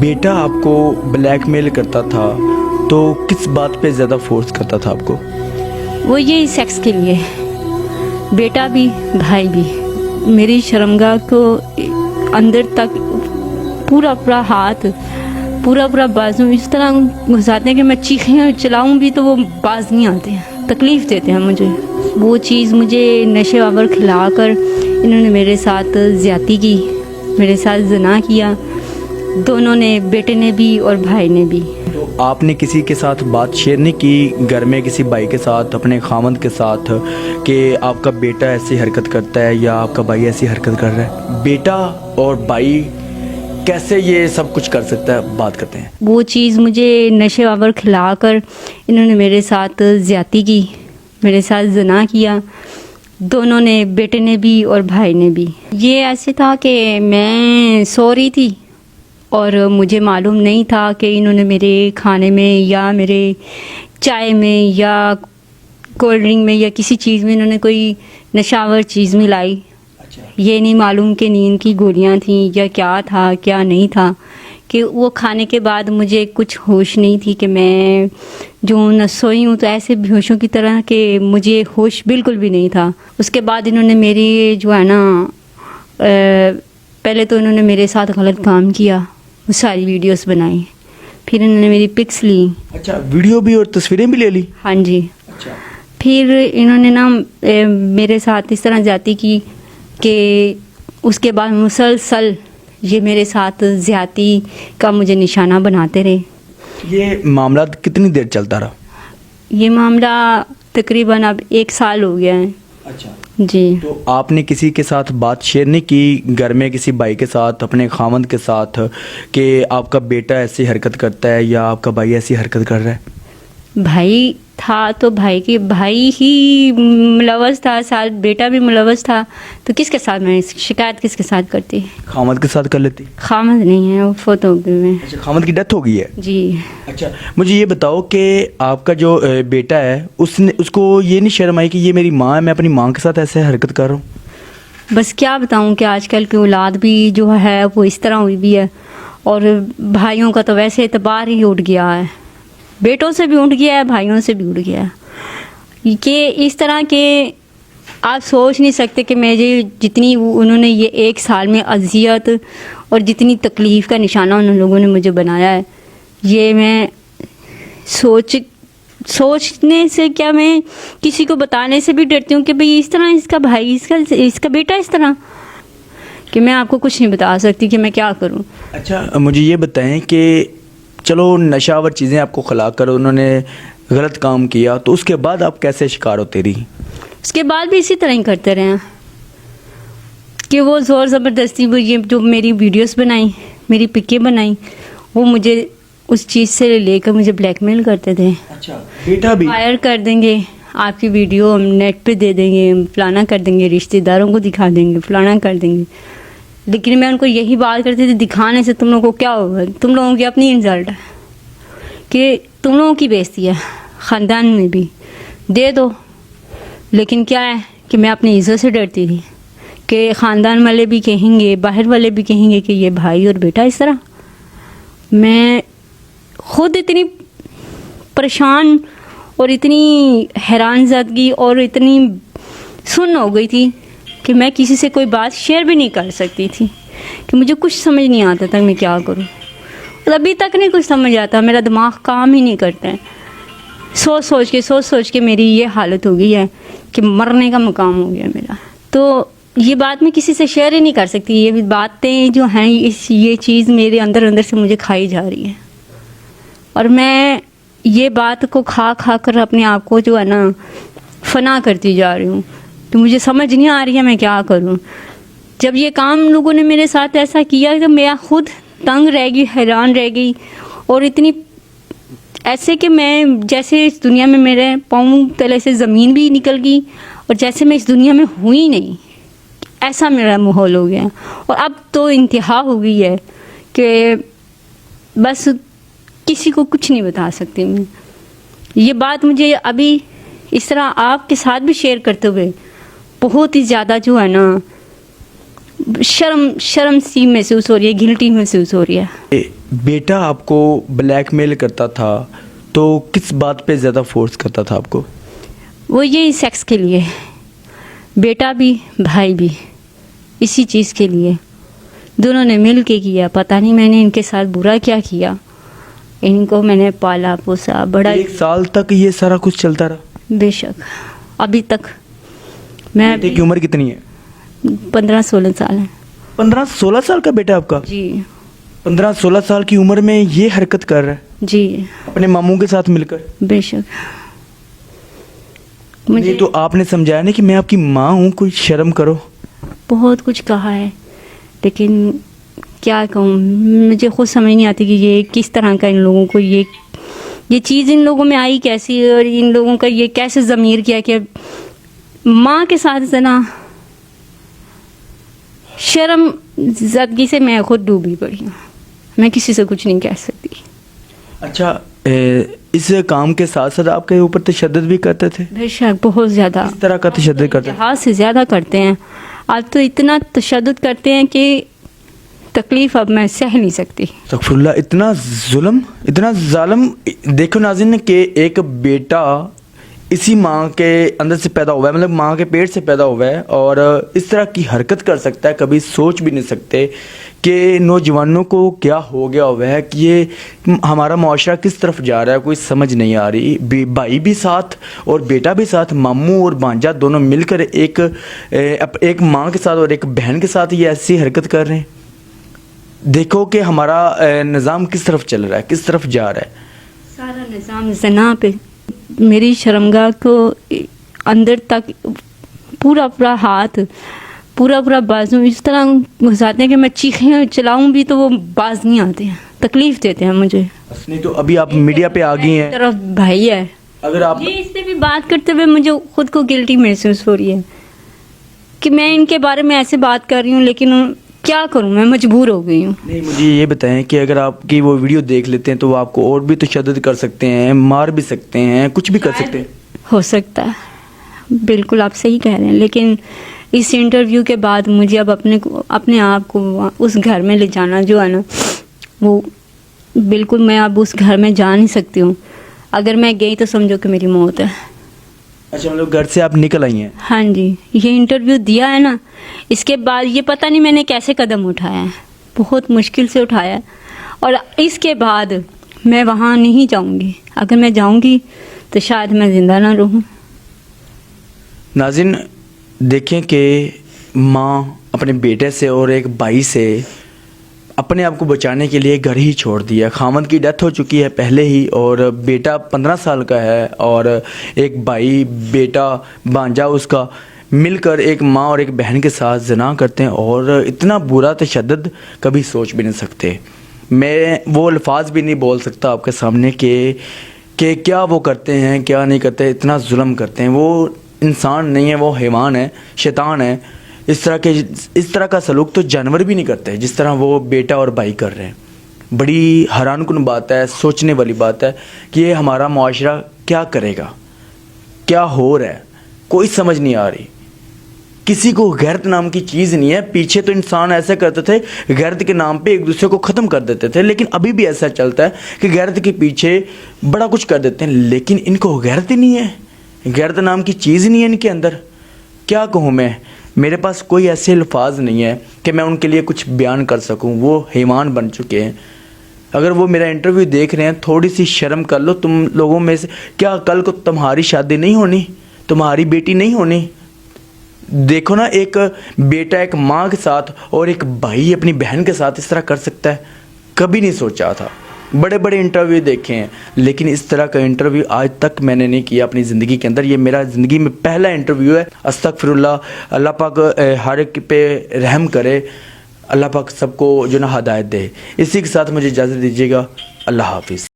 بیٹا آپ کو بلیک میل کرتا تھا تو کس بات پہ زیادہ فورس کرتا تھا آپ کو؟ وہ یہی سیکس کے لیے، بیٹا بھی بھائی بھی۔ میری شرمگاہ کو اندر تک پورا پورا ہاتھ، پورا پورا بازو اس طرح گھساتے ہیں کہ میں چیخیں چلاؤں بھی تو وہ باز نہیں آتے ہیں، تکلیف دیتے ہیں مجھے۔ وہ چیز مجھے نشے آور کھلا کر انہوں نے میرے ساتھ زیادتی کی، میرے ساتھ زنا کیا، دونوں نے، بیٹے نے بھی اور بھائی نے بھی۔ تو آپ نے کسی کے ساتھ بات شیئر نہیں کی گھر میں کسی بھائی کے ساتھ، اپنے خامند کے ساتھ، کہ آپ کا بیٹا ایسی حرکت کرتا ہے یا آپ کا بھائی ایسی حرکت کر رہا ہے؟ بیٹا اور بھائی کیسے یہ سب کچھ کر سکتا ہے، بات کرتے ہیں۔ وہ چیز مجھے نشے آور کھلا کر انہوں نے میرے ساتھ زیادتی کی، میرے ساتھ زنا کیا، دونوں نے، بیٹے نے بھی اور بھائی نے بھی۔ یہ ایسے تھا کہ میں سو رہی تھی اور مجھے معلوم نہیں تھا کہ انہوں نے میرے کھانے میں یا میرے چائے میں یا کولڈ ڈرنک میں یا کسی چیز میں انہوں نے کوئی نشاور چیز ملائی۔ یہ نہیں معلوم کہ نیند کی گولیاں تھیں یا کیا تھا کیا نہیں تھا، کہ وہ کھانے کے بعد مجھے کچھ ہوش نہیں تھی، کہ میں جو نہ سوئی ہوں تو ایسے بے ہوشوں کی طرح کہ مجھے ہوش بالکل بھی نہیں تھا۔ اس کے بعد انہوں نے میری جو ہے نا پہلے تو انہوں نے میرے ساتھ غلط کام کیا، وہ ساری ویڈیوز بنائی، پھر انہوں نے میری پکس لی۔ اچھا، ویڈیو بھی اور تصویریں بھی لے لی؟ ہاں جی۔ اچھا، پھر انہوں نے نا میرے ساتھ اس طرح زیادتی کی کہ اس کے بعد مسلسل یہ میرے ساتھ زیادتی کا مجھے نشانہ بناتے رہے۔ یہ معاملہ کتنی دیر چلتا رہا؟ یہ معاملہ تقریباً اب 1 سال ہو گیا ہے۔ اچھا جی۔ تو آپ نے کسی کے ساتھ بات شیئر نہیں کی گھر میں کسی بھائی کے ساتھ، اپنے خامند کے ساتھ، کہ آپ کا بیٹا ایسی حرکت کرتا ہے یا آپ کا بھائی ایسی حرکت کر رہا ہے؟ بھائی تھا تو بھائی ہی ملوث تھا، ساتھ بیٹا بھی ملوث تھا، تو کس کے ساتھ میں شکایت کس کے ساتھ کرتی؟ خامند کے ساتھ کر لیتی؟ خامد نہیں ہے، وہ فوت ہو گئے میں۔ اچھا، خامند کی ڈیتھ ہو گئی ہے؟ جی۔ اچھا، مجھے یہ بتاؤ کہ آپ کا جو بیٹا ہے اس کو یہ نہیں شرم آئی کہ یہ میری ماں ہے، میں اپنی ماں کے ساتھ ایسے حرکت کر رہا ہوں؟ بس کیا بتاؤں کہ آج کل کی اولاد بھی جو ہے وہ اس طرح ہوئی بھی ہے، اور بھائیوں کا تو ویسے اعتبار ہی اٹھ گیا ہے، بیٹوں سے بھی اٹھ گیا ہے، بھائیوں سے بھی اٹھ گیا ہے، کہ اس طرح کے آپ سوچ نہیں سکتے کہ میں جتنی انہوں نے یہ 1 سال میں اذیت اور جتنی تکلیف کا نشانہ ان لوگوں نے مجھے بنایا ہے، یہ میں سوچنے سے کیا، میں کسی کو بتانے سے بھی ڈرتی ہوں کہ بھئی اس طرح اس کا بھائی، اس کا بیٹا اس طرح، کہ میں آپ کو کچھ نہیں بتا سکتی کہ میں کیا کروں۔ اچھا، مجھے یہ بتائیں کہ چلو نشاور چیزیں آپ کو کھلا کر انہوں نے غلط کام کیا، تو اس کے بعد آپ کیسے شکار ہوتے رہی؟ اس کے بعد بھی اسی طرح ہی کرتے رہے ہیں کہ وہ زور زبردستی، وہ یہ جو میری ویڈیوز بنائیں، میری پکیں بنائیں، وہ مجھے اس چیز سے لے کر مجھے بلیک میل کرتے تھے۔ اچھا، بیٹا بھی؟ فائر کر دیں گے، آپ کی ویڈیو ہم نیٹ پہ دے دیں گے، فلانا کر دیں گے، رشتہ داروں کو دکھا دیں گے، فلانا کر دیں گے۔ لیکن میں ان کو یہی بات کرتی تھی، دکھانے سے تم لوگوں کو کیا ہوگا، تم لوگوں کی اپنی انسلٹ ہے، کہ تم لوگوں کی بےزتی ہے، خاندان میں بھی دے دو۔ لیکن کیا ہے کہ میں اپنی عزت سے ڈرتی تھی کہ خاندان والے بھی کہیں گے، باہر والے بھی کہیں گے کہ یہ بھائی اور بیٹا اس طرح۔ میں خود اتنی پریشان اور اتنی حیران زدگی اور اتنی سن ہو گئی تھی کہ میں کسی سے کوئی بات شیئر بھی نہیں کر سکتی تھی، کہ مجھے کچھ سمجھ نہیں آتا تھا میں کیا کروں، اور ابھی تک نہیں کچھ سمجھ آتا، میرا دماغ کام ہی نہیں کرتا ہے، سوچ سوچ کے میری یہ حالت ہو گئی ہے کہ مرنے کا مقام ہو گیا میرا۔ تو یہ بات میں کسی سے شیئر ہی نہیں کر سکتی، یہ باتیں جو ہیں یہ چیز میرے اندر سے مجھے کھائی جا رہی ہے، اور میں یہ بات کو کھا کر اپنے آپ کو جو ہے نا فنا کرتی جا رہی ہوں، تو مجھے سمجھ نہیں آ رہی ہے میں کیا کروں۔ جب یہ کام لوگوں نے میرے ساتھ ایسا کیا تو میں خود تنگ رہ گئی، حیران رہ گئی، اور اتنی ایسے کہ میں جیسے اس دنیا میں میرے پاؤں تلے سے زمین بھی نکل گئی، اور جیسے میں اس دنیا میں ہوئی نہیں، ایسا میرا ماحول ہو گیا۔ اور اب تو انتہا ہو گئی ہے کہ بس کسی کو کچھ نہیں بتا سکتی میں۔ یہ بات مجھے ابھی اس طرح آپ کے ساتھ بھی شیئر کرتے ہوئے بہت ہی زیادہ جو ہے نا شرم سی محسوس ہو رہی ہے، گلٹی محسوس ہو رہی ہے۔ بیٹا آپ کو بلیک میل کرتا تھا تو کس بات پہ زیادہ فورس کرتا تھا آپ کو؟ وہ یہی سیکس کے لیے، بیٹا بھی بھائی بھی، اسی چیز کے لیے دونوں نے مل کے کیا. پتہ نہیں میں نے ان کے ساتھ برا کیا کیا. ان کو میں نے پالا پوسا بڑا. 1 سال تک یہ سارا کچھ چلتا رہا؟ بے شک. ابھی تک میں بیٹے کی عمر کتنی ہے؟ 15-16 سال ہے. 15-16 سال کا بیٹا آپ کا؟ جی 15-16 سال کی عمر میں یہ حرکت کر رہا ہے جی اپنے ماموں کے ساتھ مل کر؟ بے شک. نہیں تو آپ نے سمجھایا نہیں کہ میں آپ کی ماں ہوں، کوئی شرم کرو؟ بہت کچھ کہا ہے لیکن کیا کہوں، مجھے خود سمجھ نہیں آتی کہ یہ کس طرح کا ان لوگوں کو یہ چیز ان لوگوں میں آئی کیسی، اور ان لوگوں کا یہ کیسے ضمیر کیا کہ ماں کے ساتھ زنا. شرم زدگی سے میں خود ڈوبی پڑی ہوں، میں کسی سے کچھ نہیں کہہ سکتی. اچھا اس کام کے ساتھ ساتھ آپ کے اوپر تشدد بھی کرتے تھے؟ بے شک بہت زیادہ. کس طرح کا تشدد کرتے تھے؟ جہاز سے زیادہ کرتے ہیں. آج تو اتنا تشدد کرتے ہیں کہ تکلیف اب میں سہ نہیں سکتی. استغفر اللہ، اتنا ظلم، اتنا ظالم. دیکھو ناظرین کہ ایک بیٹا اسی ماں کے اندر سے پیدا ہوا ہے، مطلب ماں کے پیٹ سے پیدا ہوا ہے، اور اس طرح کی حرکت کر سکتا ہے. کبھی سوچ بھی نہیں سکتے کہ نوجوانوں کو کیا ہو گیا ہوا ہے، کہ یہ ہمارا معاشرہ کس طرف جا رہا ہے، کوئی سمجھ نہیں آ رہی. بھائی بھی ساتھ اور بیٹا بھی ساتھ، ماموں اور بھانجا دونوں مل کر ایک ماں کے ساتھ اور ایک بہن کے ساتھ یہ ایسی حرکت کر رہے ہیں. دیکھو کہ ہمارا نظام کس طرف چل رہا ہے، کس طرف جا رہا ہے. سارا نظام زنا پہ. میری شرمگاہ کو اندر تک پورا ہاتھ، پورا بازو اس طرح گھساتے ہیں کہ میں چیخیں چلاؤں بھی تو وہ باز نہیں آتے ہیں، تکلیف دیتے ہیں مجھے. نہیں تو ابھی آپ میڈیا پہ آ گئی ہیں، طرف بھائی ہے، اگر آپ یہ اس سے بھی بات کرتے ہوئے مجھے خود کو گلٹی محسوس ہو رہی ہے کہ میں ان کے بارے میں ایسے بات کر رہی ہوں، لیکن کیا کروں، میں مجبور ہو گئی ہوں. نہیں مجھے یہ بتائیں کہ اگر آپ کی وہ ویڈیو دیکھ لیتے ہیں تو وہ آپ کو اور بھی تشدد کر سکتے ہیں، مار بھی سکتے ہیں، کچھ بھی کر سکتے ہیں. ہو سکتا ہے، بالکل آپ صحیح کہہ رہے ہیں. لیکن اس انٹرویو کے بعد مجھے اب اپنے آپ کو اس گھر میں لے جانا جو ہے نا، وہ بالکل میں اب اس گھر میں جا نہیں سکتی ہوں. اگر میں گئی تو سمجھو کہ میری موت ہے. اچھا مطلب گھر سے آپ نکل آئی ہیں؟ ہاں جی. یہ انٹرویو دیا ہے نا، اس کے بعد یہ پتہ نہیں میں نے کیسے قدم اٹھایا ہے، بہت مشکل سے اٹھایا ہے. اور اس کے بعد میں وہاں نہیں جاؤں گی. اگر میں جاؤں گی تو شاید میں زندہ نہ رہوں. ناظرین دیکھیں کہ ماں اپنے بیٹے سے اور ایک بھائی سے اپنے آپ کو بچانے کے لیے گھر ہی چھوڑ دیا. خاوند کی ڈیتھ ہو چکی ہے پہلے ہی، اور بیٹا 15 سال کا ہے، اور ایک بھائی بیٹا بھانجا اس کا مل کر ایک ماں اور ایک بہن کے ساتھ زنا کرتے ہیں. اور اتنا برا تشدد کبھی سوچ بھی نہیں سکتے. میں وہ الفاظ بھی نہیں بول سکتا آپ کے سامنے کہ کیا وہ کرتے ہیں کیا نہیں کرتے. اتنا ظلم کرتے ہیں. وہ انسان نہیں ہے، وہ حیوان ہے، شیطان ہے. اس طرح کا سلوک تو جانور بھی نہیں کرتے جس طرح وہ بیٹا اور بھائی کر رہے ہیں. بڑی حیران کن بات ہے، سوچنے والی بات ہے کہ یہ ہمارا معاشرہ کیا کرے گا، کیا ہو رہا ہے، کوئی سمجھ نہیں آ رہی. کسی کو غیرت نام کی چیز نہیں ہے. پیچھے تو انسان ایسا کرتے تھے، غیرت کے نام پہ ایک دوسرے کو ختم کر دیتے تھے، لیکن ابھی بھی ایسا چلتا ہے کہ غیرت کے پیچھے بڑا کچھ کر دیتے ہیں، لیکن ان کو غیرت ہی نہیں ہے. غیرت نام کی چیز نہیں ہے ان کے اندر. کیا کہوں میں، میرے پاس کوئی ایسے الفاظ نہیں ہے کہ میں ان کے لیے کچھ بیان کر سکوں. وہ حیوان بن چکے ہیں. اگر وہ میرا انٹرویو دیکھ رہے ہیں، تھوڑی سی شرم کر لو تم لوگوں میں سے. کیا کل کو تمہاری شادی نہیں ہونی، تمہاری بیٹی نہیں ہونی؟ دیکھو نا، ایک بیٹا ایک ماں کے ساتھ اور ایک بھائی اپنی بہن کے ساتھ اس طرح کر سکتا ہے. کبھی نہیں سوچا تھا. بڑے بڑے انٹرویو دیکھے ہیں لیکن اس طرح کا انٹرویو آج تک میں نے نہیں کیا اپنی زندگی کے اندر. یہ میرا زندگی میں پہلا انٹرویو ہے. استغفر اللہ. اللہ پاک ہر ایک پہ رحم کرے. اللہ پاک سب کو جو نا ہدایت دے. اسی کے ساتھ مجھے اجازت دیجیے گا. اللہ حافظ.